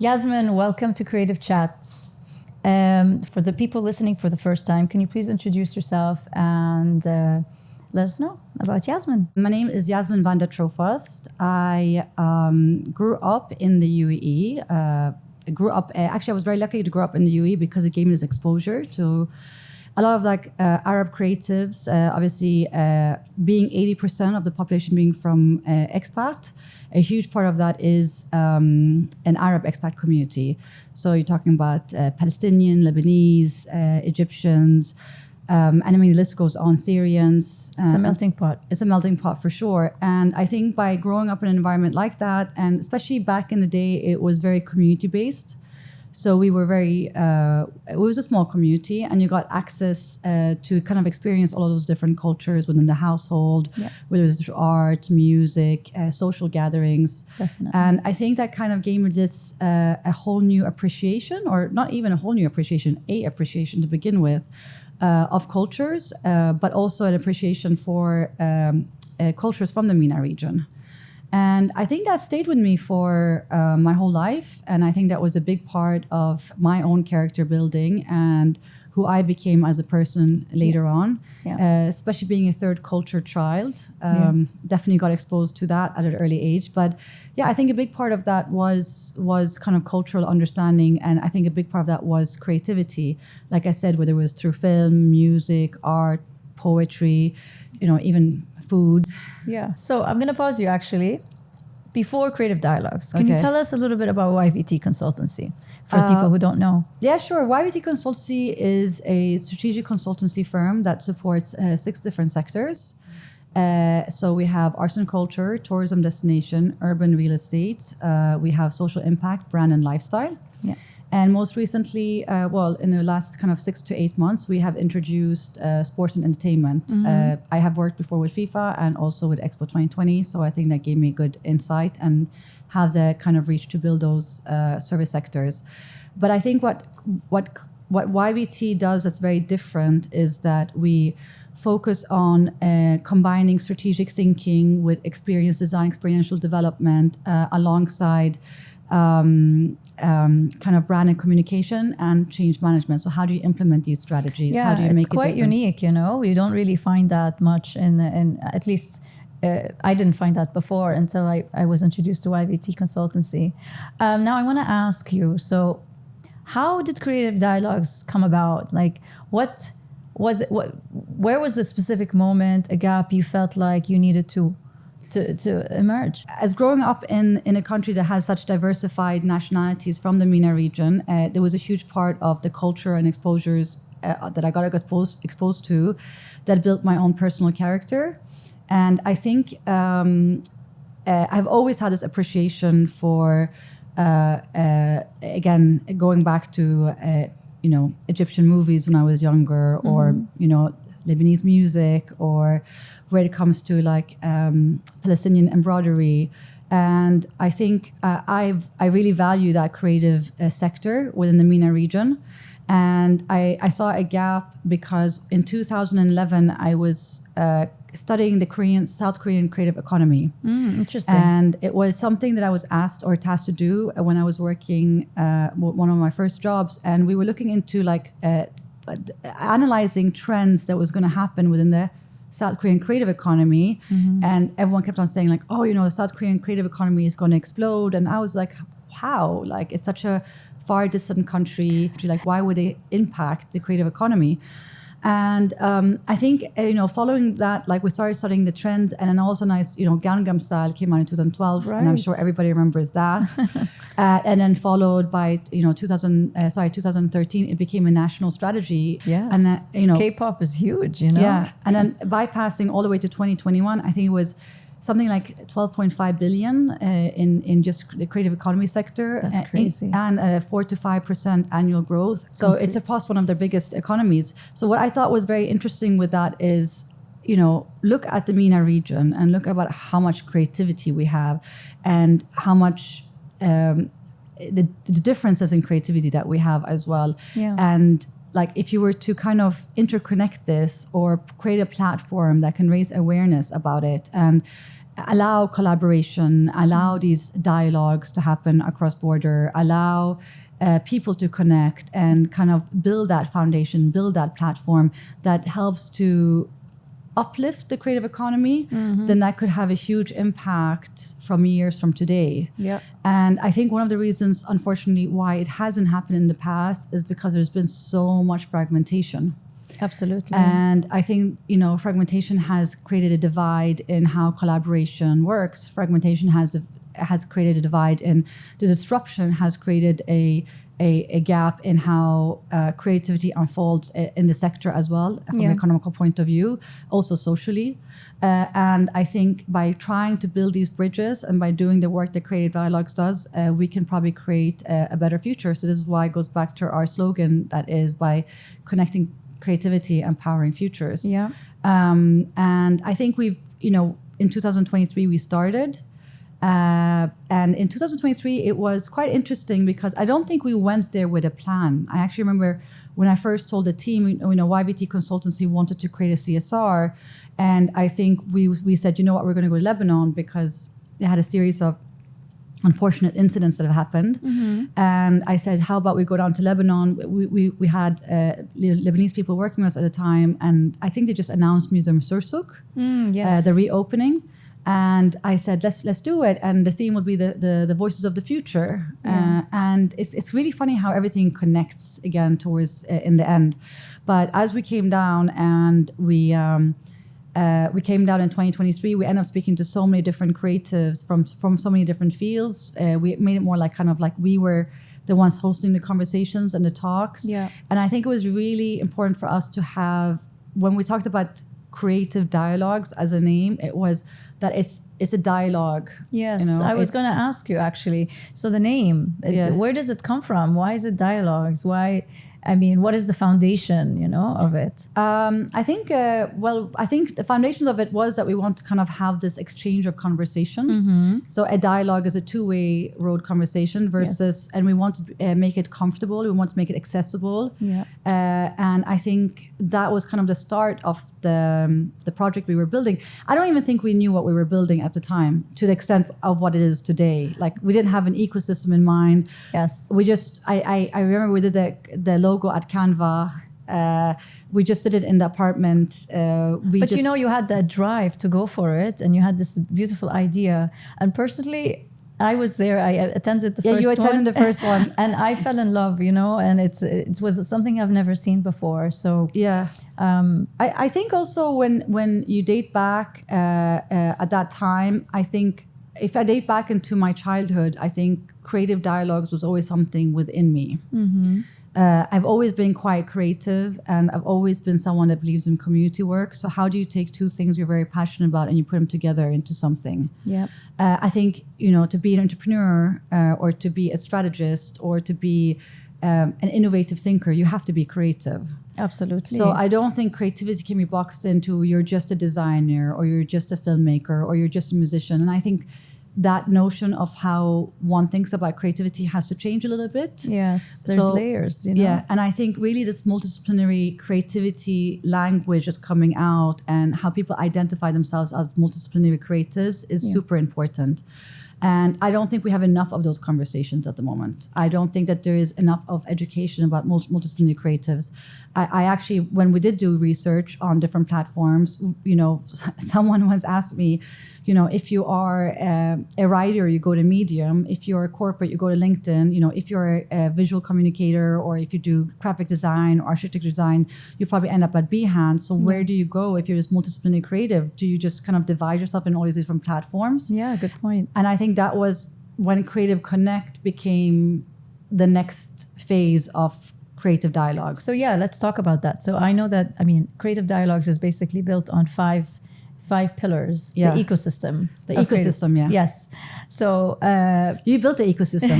Yasmine, welcome to Creative Chats. For the people listening for the first time, can you please introduce yourself and let us know about Yasmine? My name is Yasmine van der Trovost. I grew up in the UAE. Actually, I was very lucky to grow up in the UAE because it gave me this exposure to a lot of Arab creatives. Obviously, being 80% of the population being from expat, a huge part of that is an Arab expat community. So you're talking about Palestinian, Lebanese, Egyptians, and I mean, the list goes on, Syrians. It's a melting pot. It's a melting pot for sure. And I think by growing up in an environment like that, and especially back in the day, it was very community-based. So we were it was a small community, and you got access to kind of experience all of those different cultures within the household, whether it's art, music, social gatherings. Definitely. And I think that kind of gave me this a whole new appreciation, or not even a whole new appreciation, appreciation to begin with, of cultures, but also an appreciation for cultures from the MENA region. And I think that stayed with me for my whole life. And I think that was a big part of my own character building and who I became as a person later on, especially being a third culture child. Definitely got exposed to that at an early age. But yeah, I think a big part of that was kind of cultural understanding. And I think a big part of that was creativity. Like I said, whether it was through film, music, art, poetry, even food. Yeah. So I'm going to pause you actually. Before Creative Dialogues, can you tell us a little bit about YVT Consultancy for people who don't know? Yeah, sure. YVT Consultancy is a strategic consultancy firm that supports 6 different sectors. So we have arts and culture, tourism destination, urban real estate. We have social impact, brand and lifestyle. Yeah. And most recently, in the last kind of 6 to 8 months, we have introduced sports and entertainment. Mm-hmm. I have worked before with FIFA and also with Expo 2020, so I think that gave me good insight and have the kind of reach to build those service sectors. But I think what YVT does that's very different is that we focus on combining strategic thinking with experience design, experiential development alongside kind of brand and communication and change management. So how do you implement these strategies? Yeah, how do you make it's quite unique, We don't really find that much in at least I didn't find that before until I was introduced to YVT Consultancy. Now I want to ask you, so how did Creative Dialogues come about? Like what was it, where was the specific moment, a gap you felt like you needed to emerge? As growing up in a country that has such diversified nationalities from the MENA region, there was a huge part of the culture and exposures that I got exposed to that built my own personal character. And I think I've always had this appreciation for, again, going back to, Egyptian movies when I was younger, or, Lebanese music, or where it comes to Palestinian embroidery. And I think I really value that creative sector within the MENA region. And I saw a gap because in 2011, I was studying the South Korean creative economy. Interesting. And it was something that I was asked or tasked to do when I was working one of my first jobs. And we were looking into analyzing trends that was going to happen within the South Korean creative economy. Mm-hmm. And everyone kept on saying the South Korean creative economy is going to explode. And I was like, how? It's such a far distant country. Why would it impact the creative economy? And I think, following that, we started studying the trends, and then also Gangnam Style came out in 2012, right. And I'm sure everybody remembers that. And then followed by, 2013, it became a national strategy. Yes. And K-pop is huge, Yeah. And then bypassing all the way to 2021, I think it was something like 12.5 billion in just the creative economy sector. That's crazy. And 4 to 5% annual growth. So it's one of their biggest economies. So what I thought was very interesting with that is, look at the MENA region and look about how much creativity we have and how much the differences in creativity that we have as well. Yeah. And if you were to kind of interconnect this or create a platform that can raise awareness about it and allow collaboration, allow these dialogues to happen across border, allow people to connect and kind of build that foundation, build that platform that helps to uplift the creative economy, then that could have a huge impact from years from today. Yeah. And I think one of the reasons, unfortunately, why it hasn't happened in the past is because there's been so much fragmentation. Absolutely. And I think, you know, fragmentation has created a divide in how collaboration works. Fragmentation has created a divide, and the disruption has created a gap in how creativity unfolds in the sector as well, from an economical point of view, also socially. And I think by trying to build these bridges and by doing the work that Creative Dialogues does, we can probably create a better future. So this is why it goes back to our slogan, that is by connecting creativity, empowering futures. Yeah. And I think we've, you know, in 2023 we started. And in 2023, it was quite interesting because I don't think we went there with a plan. I actually remember when I first told the team, you know, YVT Consultancy wanted to create a CSR. And I think we said, you know what, we're going to go to Lebanon because they had a series of unfortunate incidents that have happened. And I said, how about we go down to Lebanon? We had Lebanese people working with us at the time. And I think they just announced Museum Sursuk, the reopening. And I said, let's do it. And the theme would be the voices of the future. And it's really funny how everything connects again towards in the end. But as we came down and we came down in 2023, we ended up speaking to so many different creatives from so many different fields. We made it more like kind of like we were the ones hosting the conversations and the talks. Yeah. And I think it was really important for us to have, when we talked about Creative Dialogues as a name, it was that it's a dialogue. Yes, you know, I was going to ask you actually. So the name, where does it come from? Why is it dialogues? Why? I mean, what is the foundation, you know, of it? I think, I think the foundations of it was that we want to kind of have this exchange of conversation. So a dialogue is a two-way road conversation versus, and we want to make it comfortable. We want to make it accessible. Yeah. And I think that was kind of the start of the project we were building. I don't even think we knew what we were building at the time to the extent of what it is today. Like we didn't have an ecosystem in mind. Yes. We just, I remember we did the logo at Canva. We just did it in the apartment. But you know, you had that drive to go for it and you had this beautiful idea. And personally, I was there. I attended the first one. Yeah, you attended the first one. And I fell in love, you know, and it was something I've never seen before. So yeah. I think also when you date back at that time, I think if I date back into my childhood, I think Creative Dialogues was always something within me. I've always been quite creative and I've always been someone that believes in community work. So how do you take two things you're very passionate about and you put them together into something? Yeah. I think, you know, to be an entrepreneur or to be a strategist or to be an innovative thinker, you have to be creative. Absolutely. So I don't think creativity can be boxed into you're just a designer or you're just a filmmaker or you're just a musician. And I think that notion of how one thinks about creativity has to change a little bit. Yes, there's layers, you know? Yeah, and I think really this multidisciplinary creativity language that's coming out and how people identify themselves as multidisciplinary creatives is super important. And I don't think we have enough of those conversations at the moment. I don't think that there is enough of education about multidisciplinary creatives. I actually, when we did do research on different platforms, you know, someone once asked me, you know, if you are a writer, you go to Medium. If you're a corporate, you go to LinkedIn. You know, if you're a visual communicator or if you do graphic design or architecture design, you probably end up at Behance. So where do you go if you're this multidisciplinary creative? Do you just kind of divide yourself in all these different platforms? Yeah, good point. And I think that was when Creative Connect became the next phase of Creative Dialogues. So yeah, let's talk about that. So I know that, I mean, Creative Dialogues is basically built on five pillars. Yeah. The ecosystem. The ecosystem, yeah. Yes. So you built the ecosystem.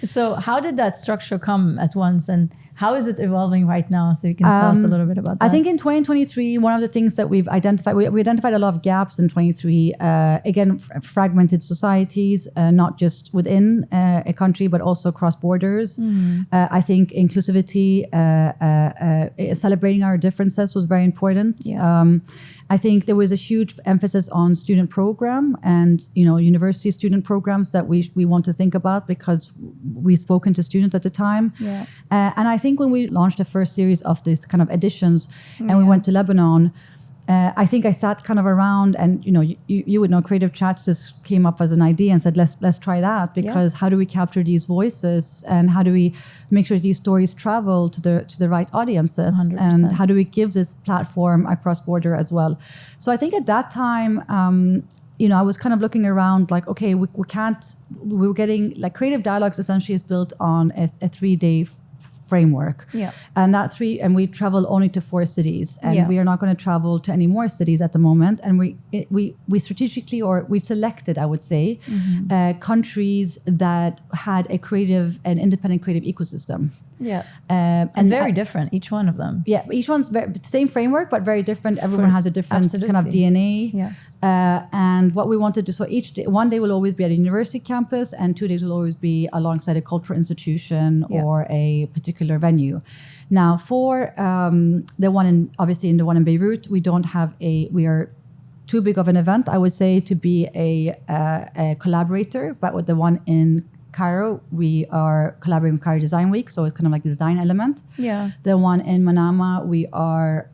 So how did that structure come at once, and How is it evolving right now? So you can tell us a little bit about that. I think in 2023, one of the things that we've identified, we identified a lot of gaps in 23. Again, fragmented societies, not just within a country, but also across borders. I think inclusivity, celebrating our differences was very important. Yeah. I think there was a huge emphasis on student program and, university student programs that we want to think about because we've spoken to students at the time. Yeah. And I think when we launched the first series of these kind of editions and we went to Lebanon, I think I sat kind of around and, you would know, Creative Chats just came up as an idea and said, let's try that, because how do we capture these voices and how do we make sure these stories travel to the right audiences 100%. and how do we give this platform across border as well? So I think at that time, I was kind of looking around like, okay, we were getting like Creative Dialogues essentially is built on a 3-day framework. Yeah. And we travel only to 4 cities and we are not going to travel to any more cities at the moment. And we strategically, or we selected, I would say, countries that had an independent creative ecosystem. Yeah. And very different, each one of them. Yeah, each one's same framework, but very different. Everyone has a different kind of DNA. Yes. And what we wanted to, so each day, one day will always be at a university campus and 2 days will always be alongside a cultural institution or a particular venue. Now for the one in Beirut, we are too big of an event, I would say, to be a collaborator, but with the one in Cairo, we are collaborating with Cairo Design Week, so it's kind of like the design element. Yeah. The one in Manama, we are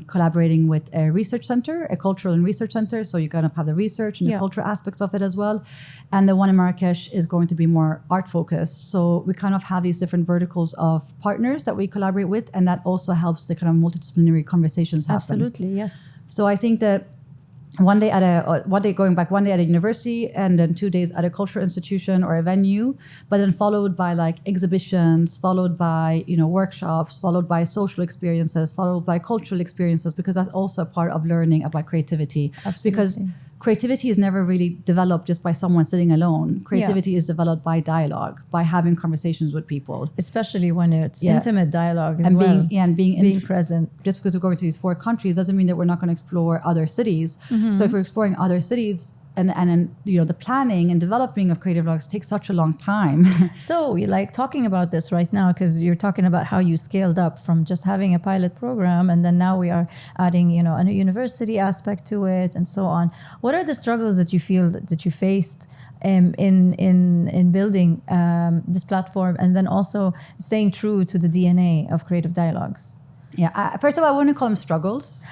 collaborating with a research center, a cultural and research center, so you're going to have the research and the cultural aspects of it as well. And the one in Marrakesh is going to be more art focused. So we kind of have these different verticals of partners that we collaborate with, and that also helps the kind of multidisciplinary conversations happen. Absolutely, yes. So I think that one day at a university and then 2 days at a cultural institution or a venue, but then followed by like exhibitions, followed by, workshops, followed by social experiences, followed by cultural experiences, because that's also a part of learning about creativity. Absolutely. Because creativity is never really developed just by someone sitting alone. Creativity is developed by dialogue, by having conversations with people. Especially when it's intimate dialogue as well. Being present. Just because we're going to these 4 countries doesn't mean that we're not going to explore other cities. So if we're exploring other cities, and the planning and developing of creative dialogues takes such a long time. So like talking about this right now, because you're talking about how you scaled up from just having a pilot program, and then now we are adding, a university aspect to it and so on. What are the struggles that you feel that you faced in building this platform, and then also staying true to the DNA of Creative Dialogues? Yeah, first of all, I wouldn't call them struggles.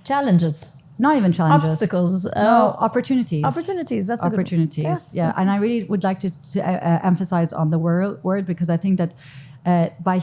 Challenges. Not even challenges. Obstacles. No, opportunities. Opportunities. That's opportunities. A good, yes. Yeah, and I really would like to emphasize on the word, because I think that by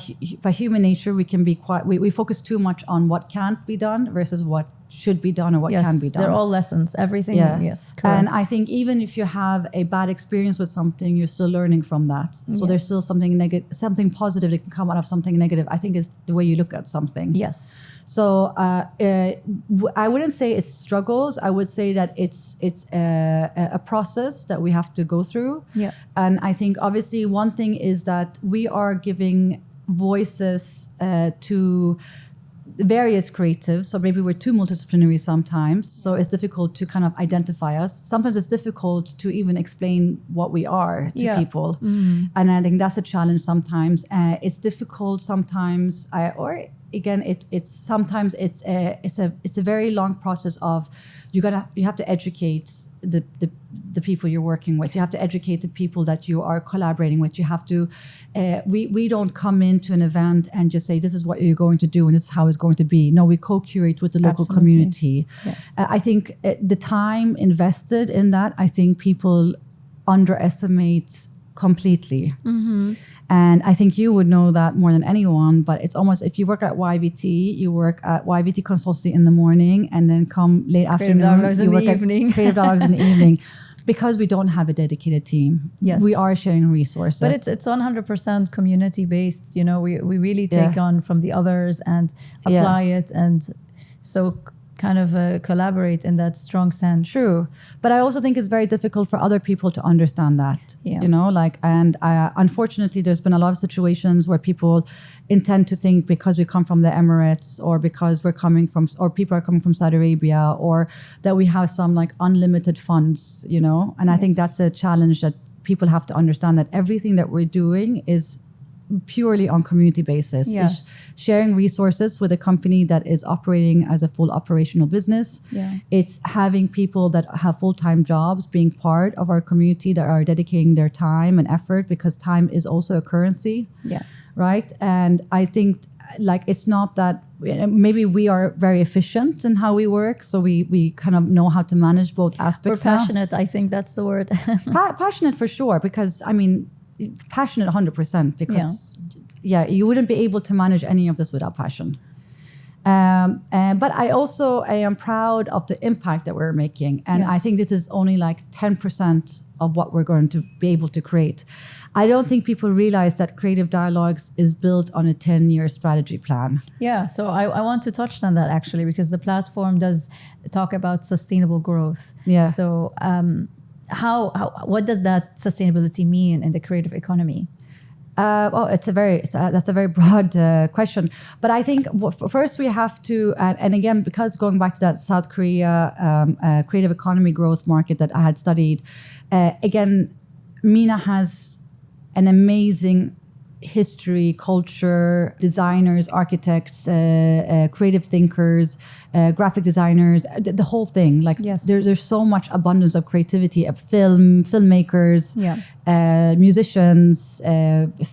human nature we can be we focus too much on what can't be done versus what should be done or what can be done. They're all lessons. Everything. Yeah. Yes. Correct. And I think even if you have a bad experience with something, you're still learning from that. So there's still something something positive that can come out of something negative. I think is the way you look at something. Yes. So I wouldn't say it's struggles. I would say that it's a process that we have to go through. Yeah. And I think obviously one thing is that we are giving voices to various creatives. So maybe we're too multidisciplinary sometimes. So it's difficult to kind of identify us. Sometimes it's difficult to even explain what we are to people. Mm. And I think that's a challenge sometimes. It's difficult sometimes, it's a very long process of you have to educate the people you're working with. You have to educate the people that you are collaborating with. You have to we don't come into an event and just say this is what you're going to do and this is how it's going to be. No, we co-curate with the local community. Yes. I think the time invested in that, I think people underestimate completely. Mm-hmm. And I think you would know that more than anyone, but it's almost, if you work at YVT, you work at YVT Consultancy in the morning and then come late afternoon, you work at Creative Dialogues in the evening. Because we don't have a dedicated team. Yes. We are sharing resources. But it's 100% community based. We really take on from the others and apply it. And so kind of collaborate in that strong sense. True. But I also think it's very difficult for other people to understand that, Yeah. you know, like, and unfortunately, there's been a lot of situations where people intend to think because we come from the Emirates or because we're coming from, or people are coming from Saudi Arabia, or that we have some like unlimited funds, you know, and I think that's a challenge that people have to understand, that everything that we're doing is purely on community basis. Yes. It's sharing resources with a company that is operating as a full operational business. Yeah. It's having people that have full-time jobs being part of our community, that are dedicating their time and effort, because time is also a currency. Yeah. Right. And I think like it's not that, maybe we are very efficient in how we work, so we kind of know how to manage both aspects. We're passionate. I think that's the word. Passionate for sure, because I mean, passionate 100%, because you wouldn't be able to manage any of this without passion. But I am proud of the impact that we're making, and I think this is only like 10% of what we're going to be able to create. I don't think people realize that Creative Dialogues is built on a 10-year strategy plan. Yeah, so I want to touch on that actually, because the platform does talk about sustainable growth. Yeah. So what does that sustainability mean in the creative economy? That's a very broad question. But I think first we have to, and again, because going back to that South Korea creative economy growth market that I had studied, again, MENA has an amazing history, culture, designers, architects, creative thinkers, graphic designers, the whole thing. Like there's so much abundance of creativity, of filmmakers, musicians,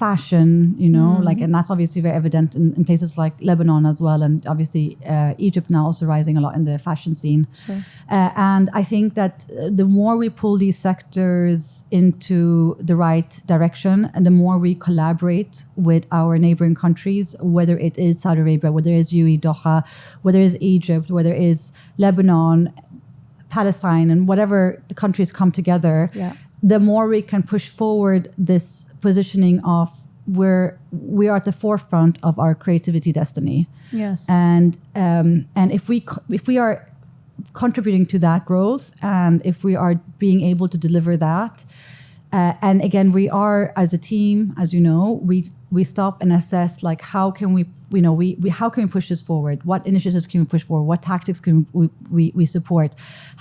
fashion, you know, like, and that's obviously very evident in places like Lebanon as well. And obviously Egypt now also rising a lot in the fashion scene. Sure. And I think that the more we pull these sectors into the right direction, and the more we collaborate with our neighboring countries, whether it is Saudi Arabia, whether it is UAE, Doha, whether it is Egypt, whether it is Lebanon, Palestine, and whatever the countries come together, the more we can push forward this positioning of where we are at the forefront of our creativity destiny. Yes. And if we are contributing to that growth, and if we are being able to deliver that, and again, we are, as a team, as you know, we stop and assess, like, how can we how can we push this forward? What initiatives can we push forward? What tactics can we support?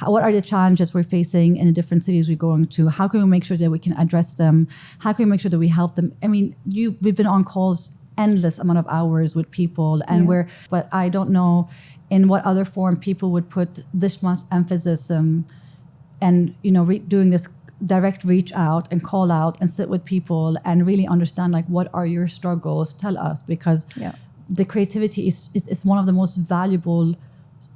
What are the challenges we're facing in the different cities we're going to? How can we make sure that we can address them? How can we make sure that we help them? I mean, we've been on calls endless amount of hours with people, and but I don't know in what other form people would put this much emphasis and doing this direct reach out and call out and sit with people and really understand, like, what are your struggles? Tell us, because the creativity is one of the most valuable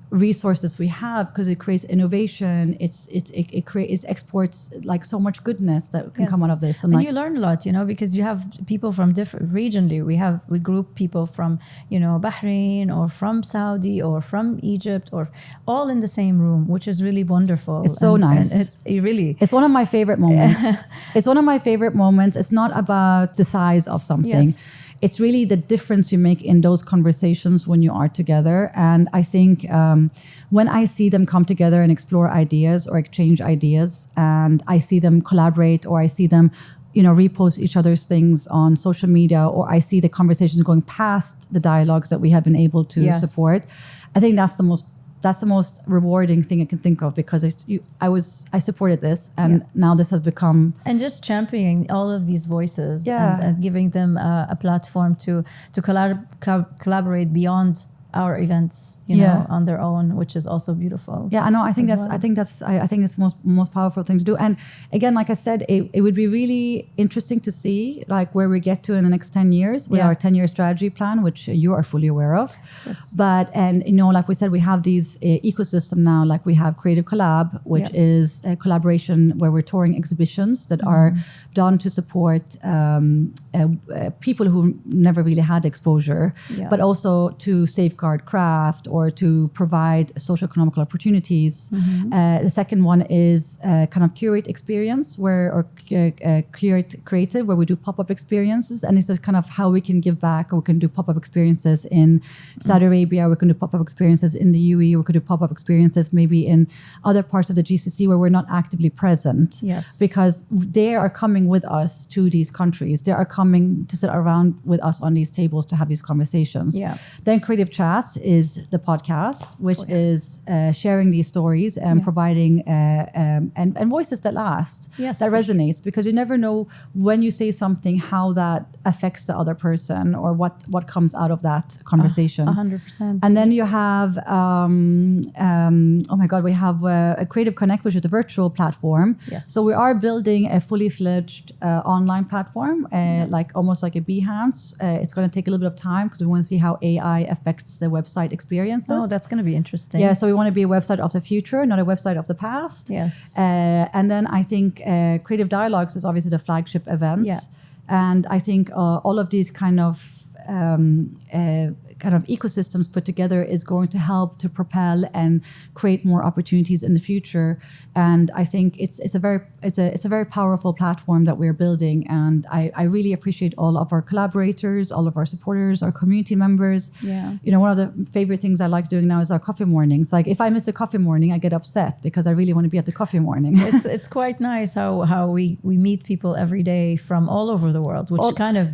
resources we have, because it creates innovation. It exports like so much goodness that can come out of this, and you learn a lot, because you have people from different regionally. We group people from Bahrain or from Saudi or from Egypt, or all in the same room, which is really wonderful. It's so nice. It's one of my favorite moments. It's one of my favorite moments. It's not about the size of something. Yes. It's really the difference you make in those conversations when you are together. And I think when I see them come together and explore ideas or exchange ideas, and I see them collaborate, or I see them, repost each other's things on social media, or I see the conversations going past the dialogues that we have been able to support, I think that's the most rewarding thing I can think of, because I supported this, and now this has become, and just championing all of these voices and giving them a platform to collaborate beyond our events, on their own, which is also beautiful. Yeah, I know. I think it's the most powerful thing to do. And again, like I said, it would be really interesting to see, like, where we get to in the next 10 years with our 10-year strategy plan, which you are fully aware of. Yes. But, and like we said, we have these ecosystem now, like we have Creative Collab, which is a collaboration where we're touring exhibitions that are done to support people who never really had exposure, but also to save safeguard craft or to provide socio-economical opportunities. The second one is kind of curate experience or curate creative, where we do pop-up experiences. And this is kind of how we can give back, or we can do pop-up experiences in Saudi Arabia, we can do pop-up experiences in the UAE, we could do pop-up experiences maybe in other parts of the GCC where we're not actively present. Yes. Because they are coming with us to these countries. They are coming to sit around with us on these tables to have these conversations. Yeah. Then Creative Chats is the podcast, which is sharing these stories and providing and voices that last, that resonates, because you never know when you say something how that affects the other person or what comes out of that conversation. 100%. And then you have we have a Creative Connect, which is a virtual platform. Yes. So we are building a fully fledged online platform, like almost like a Behance. It's going to take a little bit of time because we want to see how AI affects the website experiences. Oh, that's going to be interesting. Yeah, so we want to be a website of the future, not a website of the past. Yes. And then I think Creative Dialogues is obviously the flagship event. Yeah. And I think all of these kind of ecosystems put together is going to help to propel and create more opportunities in the future. And I think it's a very powerful platform that we're building. And I really appreciate all of our collaborators, all of our supporters, our community members. Yeah. You know, one of the favorite things I like doing now is our coffee mornings. Like if I miss a coffee morning, I get upset because I really want to be at the coffee morning. It's quite nice how we meet people every day from all over the world, which kind of,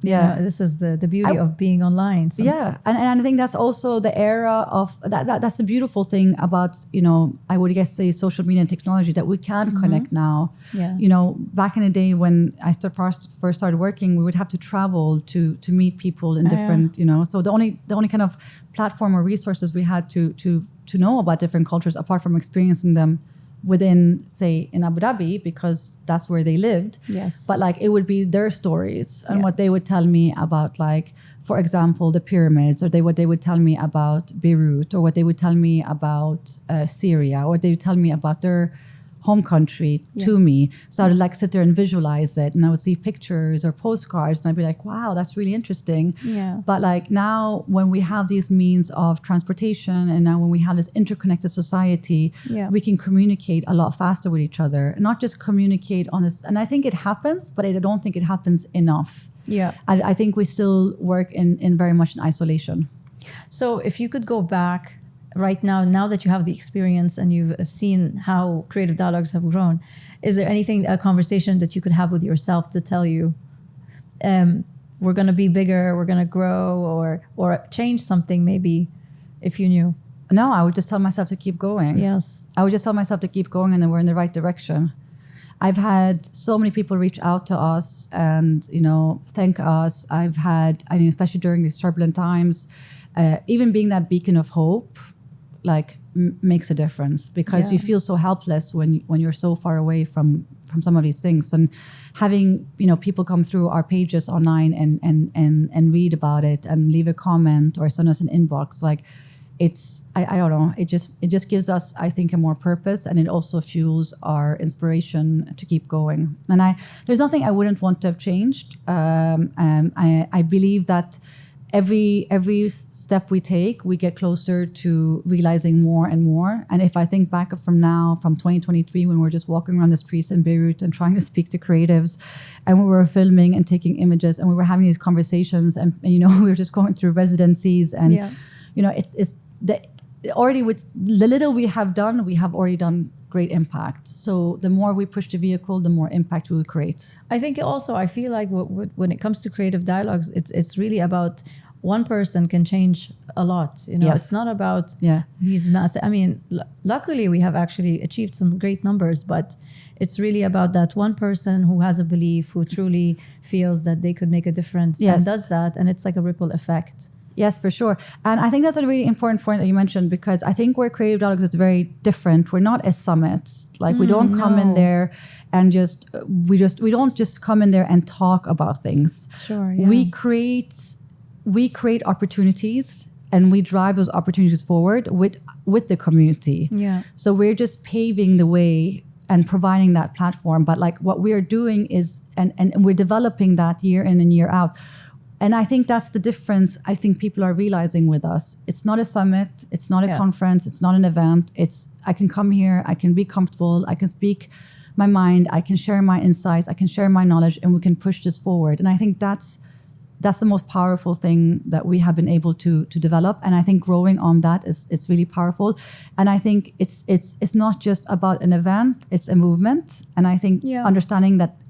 you know, this is the beauty of being online. So. Yeah, and I think that's also the era of that's the beautiful thing about, you know, I would guess say social media and technology, that we can connect now. Yeah. You know, back in the day when I first started working, we would have to travel to meet people in different, you know, so the only kind of platform or resources we had to know about different cultures, apart from experiencing them within, say, in Abu Dhabi, because that's where they lived. Yes. But like it would be their stories and what they would tell me about, like, for example, the pyramids, or what they would tell me about Beirut, or what they would tell me about Syria, or they would tell me about their home country to me. So I would like sit there and visualize it, and I would see pictures or postcards, and I'd be like, wow, that's really interesting. Yeah. But like now when we have these means of transportation, and now when we have this interconnected society, we can communicate a lot faster with each other, and not just communicate on this. And I think it happens, but I don't think it happens enough. Yeah. I think we still work in very much in isolation. So if you could go back right now that you have the experience and you've seen how Creative Dialogues have grown, is there a conversation that you could have with yourself to tell you, we're going to be bigger, we're going to grow, or change something maybe, if you knew? No, I would just tell myself to keep going. Yes. I would just tell myself to keep going, and then we're in the right direction. I've had so many people reach out to us and, you know, thank us. I mean, especially during these turbulent times, even being that beacon of hope, like makes a difference, because you feel so helpless when you're so far away from some of these things. And having, you know, people come through our pages online and read about it and leave a comment or send us an inbox, like it's, I don't know, it just gives us, I think, a more purpose, and it also fuels our inspiration to keep going. And there's nothing I wouldn't want to have changed. I believe that every step we take, we get closer to realizing more and more. And if I think back from 2023, when we're just walking around the streets in Beirut and trying to speak to creatives, and we were filming and taking images, and we were having these conversations, and you know, we were just going through residencies, and you know, already with the little we have done, we have already done great impact. So the more we push the vehicle, the more impact we will create. I think also, I feel like when it comes to Creative Dialogues, it's really about one person can change a lot. You know, it's not about these massive. I mean, luckily we have actually achieved some great numbers, but it's really about that one person who has a belief, who truly feels that they could make a difference and does that, and it's like a ripple effect. Yes, for sure. And I think that's a really important point that you mentioned, because I think where Creative Dialogues is very different. We're not a summit. Like we don't come in there and we don't just come in there and talk about things. Sure. Yeah. We create opportunities, and we drive those opportunities forward with the community. Yeah. So we're just paving the way and providing that platform. But like what we're doing is, and we're developing that year in and year out. And I think that's the difference I think people are realizing with us. It's not a summit, it's not a conference, it's not an event. I can come here, I can be comfortable, I can speak my mind, I can share my insights, I can share my knowledge, and we can push this forward. And I think that's the most powerful thing that we have been able to develop. And I think growing on that it's really powerful. And I think it's not just about an event, it's a movement. And I think understanding that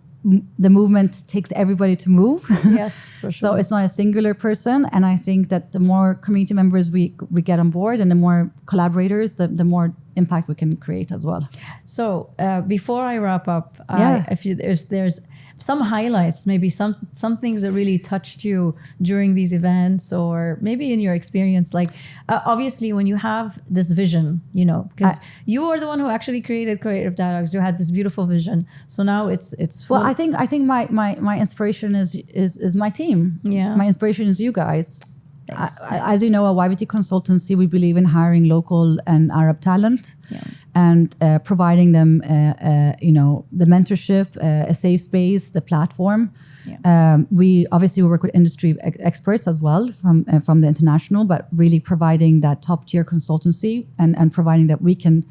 the movement takes everybody to move. Yes, for sure. So it's not a singular person. And I think that the more community members we get on board and the more collaborators, the more impact we can create as well. So before I wrap up, if there's some highlights, maybe some things that really touched you during these events, or maybe in your experience, like obviously when you have this vision, because you are the one who actually created Creative Dialogues, you had this beautiful vision. So now it's full. Well, I think my inspiration is my team. Yeah. My inspiration is you guys. As you know, at YVT Consultancy, we believe in hiring local and Arab talent. Yeah. And providing them, the mentorship, a safe space, the platform. Yeah. We obviously work with industry experts as well from the international, but really providing that top tier consultancy and providing that we can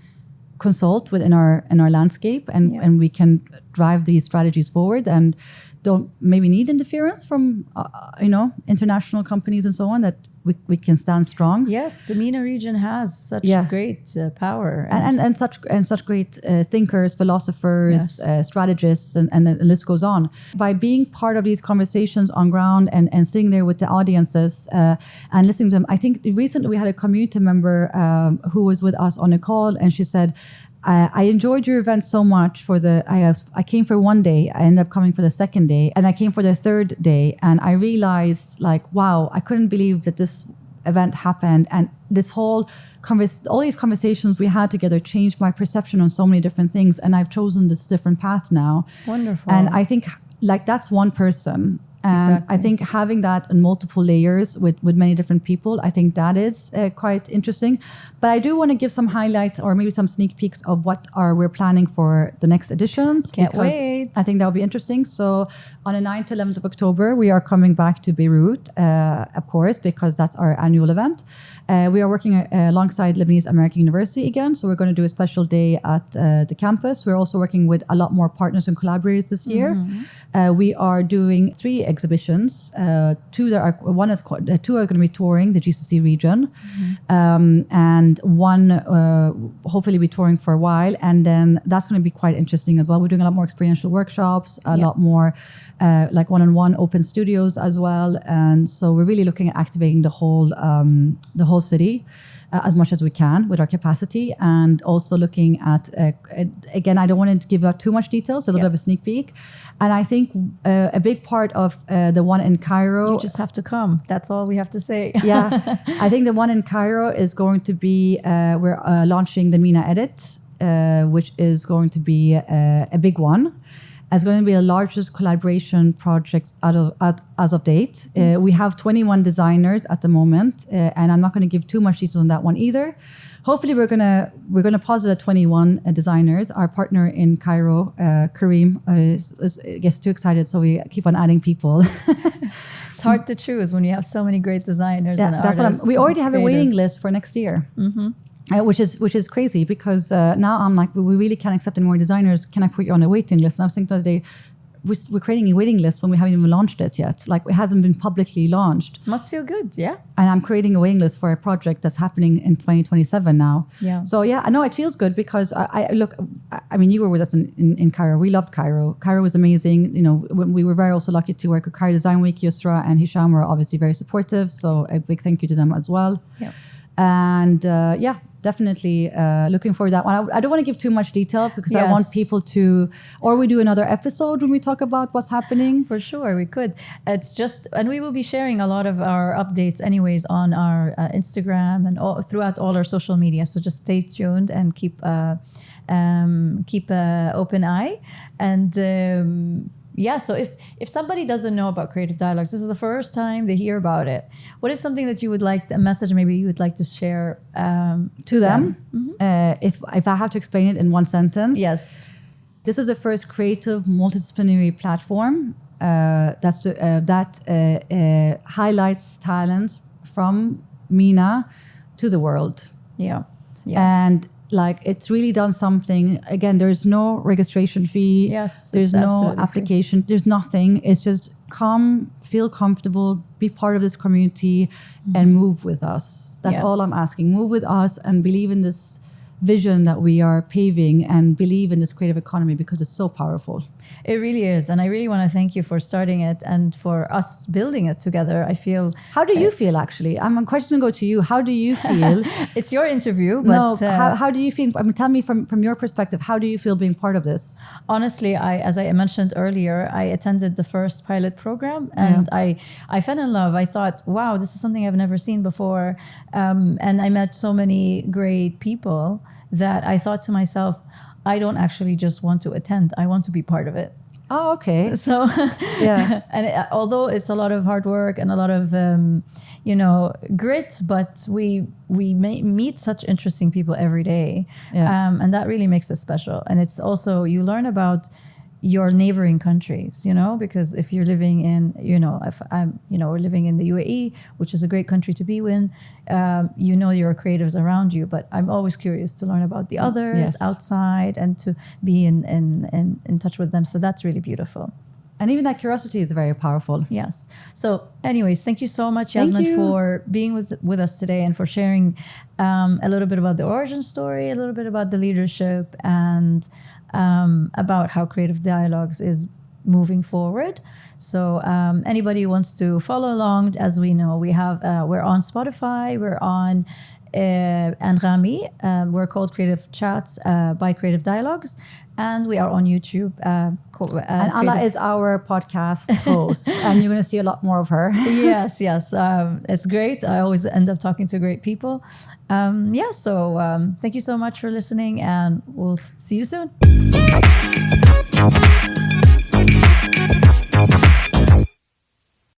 consult within our landscape and we can drive these strategies forward and don't maybe need interference from international companies and so on, that we can stand strong. Yes, the MENA region has such great power and such great thinkers, philosophers, strategists, and the list goes on. By being part of these conversations on ground and sitting there with the audiences and listening to them, I think recently we had a community member who was with us on a call, and she said, I enjoyed your event so much. I came for one day, I ended up coming for the second day, and I came for the third day, and I realized, like, wow, I couldn't believe that this event happened, and this whole all these conversations we had together changed my perception on so many different things, and I've chosen this different path now. Wonderful. And I think like that's one person. And I think having that in multiple layers with many different people, I think that is quite interesting. But I do want to give some highlights or maybe some sneak peeks of what we're planning for the next editions. Can't wait. I think that will be interesting. So on the 9th to 11th of October, we are coming back to Beirut, of course, because that's our annual event. We are working alongside Lebanese American University again. So we're going to do a special day at the campus. We're also working with a lot more partners and collaborators this year. We are doing 3 exhibitions. Two are going to be touring the GCC region, and one hopefully be touring for a while. And then that's going to be quite interesting as well. We're doing a lot more experiential workshops, a lot more like one-on-one open studios as well. And so we're really looking at activating the whole city as much as we can with our capacity, and also looking at again, I don't want to give out too much details, a little bit of a sneak peek. And I think a big part of the one in Cairo, you just have to come, that's all we have to say. I think the one in Cairo is going to be we're launching the MENA Edit, which is going to be a big one. It's going to be the largest collaboration project as of date. We have 21 designers at the moment, and I'm not going to give too much detail on that one either. Hopefully, we're gonna pause at 21 designers. Our partner in Cairo, Kareem, gets too excited, so we keep on adding people. It's hard to choose when you have so many great designers and artists. We already have a waiting list for next year. Which is crazy because now I'm like, we really can't accept any more designers. Can I put you on a waiting list? And I was thinking the other day, we're creating a waiting list when we haven't even launched it yet. Like, it hasn't been publicly launched. Must feel good, yeah. And I'm creating a waiting list for a project that's happening in 2027 now. Yeah. So yeah, I know it feels good because I mean, you were with us in Cairo. We loved Cairo. Cairo was amazing. We were very also lucky to work with Cairo Design Week. Yusra and Hisham were obviously very supportive. So a big thank you to them as well. Yeah. And definitely looking forward to that one. I don't want to give too much detail because I want people to, or we do another episode when we talk about what's happening. For sure, we could. It's just, and we will be sharing a lot of our updates anyways on our Instagram and throughout all our social media. So just stay tuned and keep an open eye. And so if somebody doesn't know about Creative Dialogues, this is the first time they hear about it, what is something that you would like, a message maybe you would like to share to them? If I have to explain it in one sentence. Yes. This is the first creative multidisciplinary platform highlights talent from MENA to the world. Yeah. And like it's really done something. Again, there's no registration fee. Yes, There's it's no absolutely application. There's nothing. It's just come, feel comfortable, be part of this community, and move with us. That's all I'm asking. Move with us and believe in this vision that we are paving, and believe in this creative economy, because it's so powerful. It really is. And I really want to thank you for starting it and for us building it together. I feel... How do you feel, actually? I'm a question to go to you. How do you feel? It's your interview, but... No, how do you feel? I mean, tell me from your perspective, how do you feel being part of this? Honestly, as I mentioned earlier, I attended the first pilot program, and I fell in love. I thought, wow, this is something I've never seen before. And I met so many great people that I thought to myself, I don't actually just want to attend. I want to be part of it. Oh, okay. So, and although it's a lot of hard work and a lot of, grit, but we meet such interesting people every day. And that really makes it special. And it's also, you learn about your neighboring countries, because if you're living in, if I'm, we're living in the UAE, which is a great country to be in, your creatives around you, but I'm always curious to learn about the others outside and to be in touch with them. So that's really beautiful. And even that curiosity is very powerful. Yes. So anyways, thank you so much, Yasmine, for being with us today and for sharing a little bit about the origin story, a little bit about the leadership, and about how Creative Dialogues is moving forward. So anybody who wants to follow along, as we know, we're on Spotify, we're on Anghami, we're called Creative Chats by Creative Dialogues, and we are on YouTube. And Ala is our podcast host, and you're going to see a lot more of her. Yes. It's great. I always end up talking to great people. So thank you so much for listening, and we'll see you soon.